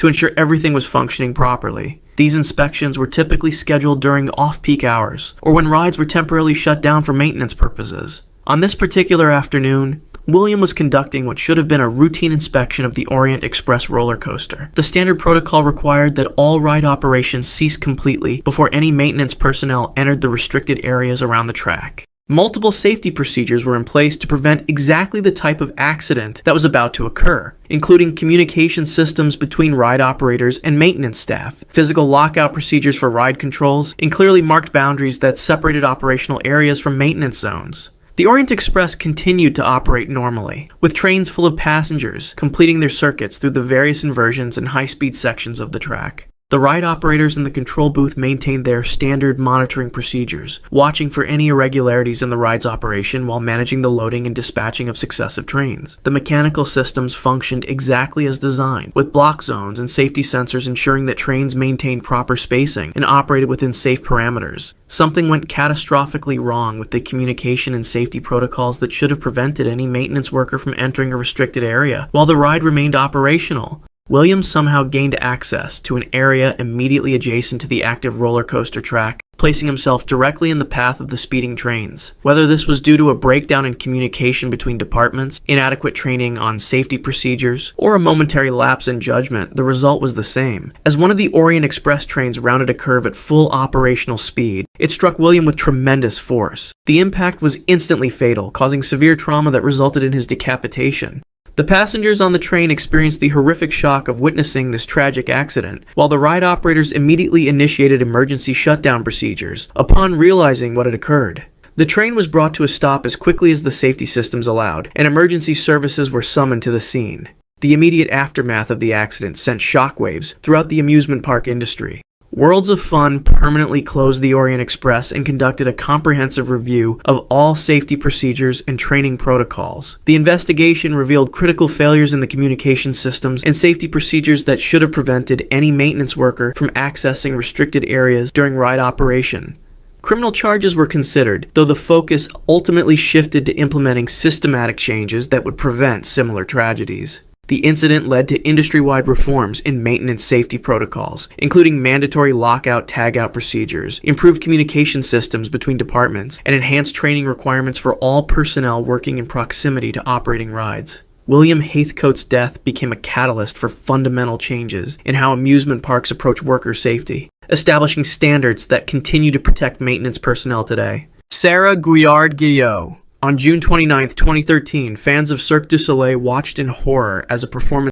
to ensure everything was functioning properly. These inspections were typically scheduled during off-peak hours, or when rides were temporarily shut down for maintenance purposes. On this particular afternoon, William was conducting what should have been a routine inspection of the Orient Express roller coaster. The standard protocol required that all ride operations cease completely before any maintenance personnel entered the restricted areas around the track. Multiple safety procedures were in place to prevent exactly the type of accident that was about to occur, including communication systems between ride operators and maintenance staff, physical lockout procedures for ride controls, and clearly marked boundaries that separated operational areas from maintenance zones. The Orient Express continued to operate normally, with trains full of passengers completing their circuits through the various inversions and high-speed sections of the track. The ride operators in the control booth maintained their standard monitoring procedures, watching for any irregularities in the ride's operation while managing the loading and dispatching of successive trains. The mechanical systems functioned exactly as designed, with block zones and safety sensors ensuring that trains maintained proper spacing and operated within safe parameters. Something went catastrophically wrong with the communication and safety protocols that should have prevented any maintenance worker from entering a restricted area while the ride remained operational. Williams somehow gained access to an area immediately adjacent to the active roller coaster track, placing himself directly in the path of the speeding trains. Whether this was due to a breakdown in communication between departments, inadequate training on safety procedures, or a momentary lapse in judgment, the result was the same. As one of the Orient Express trains rounded a curve at full operational speed, it struck William with tremendous force. The impact was instantly fatal, causing severe trauma that resulted in his decapitation. The passengers on the train experienced the horrific shock of witnessing this tragic accident, while the ride operators immediately initiated emergency shutdown procedures upon realizing what had occurred. The train was brought to a stop as quickly as the safety systems allowed, and emergency services were summoned to the scene. The immediate aftermath of the accident sent shockwaves throughout the amusement park industry. Worlds of Fun permanently closed the Orient Express and conducted a comprehensive review of all safety procedures and training protocols. The investigation revealed critical failures in the communication systems and safety procedures that should have prevented any maintenance worker from accessing restricted areas during ride operation. Criminal charges were considered, though the focus ultimately shifted to implementing systematic changes that would prevent similar tragedies. The incident led to industry-wide reforms in maintenance safety protocols, including mandatory lockout-tagout procedures, improved communication systems between departments, and enhanced training requirements for all personnel working in proximity to operating rides. William Heathcote's death became a catalyst for fundamental changes in how amusement parks approach worker safety, establishing standards that continue to protect maintenance personnel today. Sarah Guillard-Guillot. On June 29, 2013, fans of Cirque du Soleil watched in horror as a performance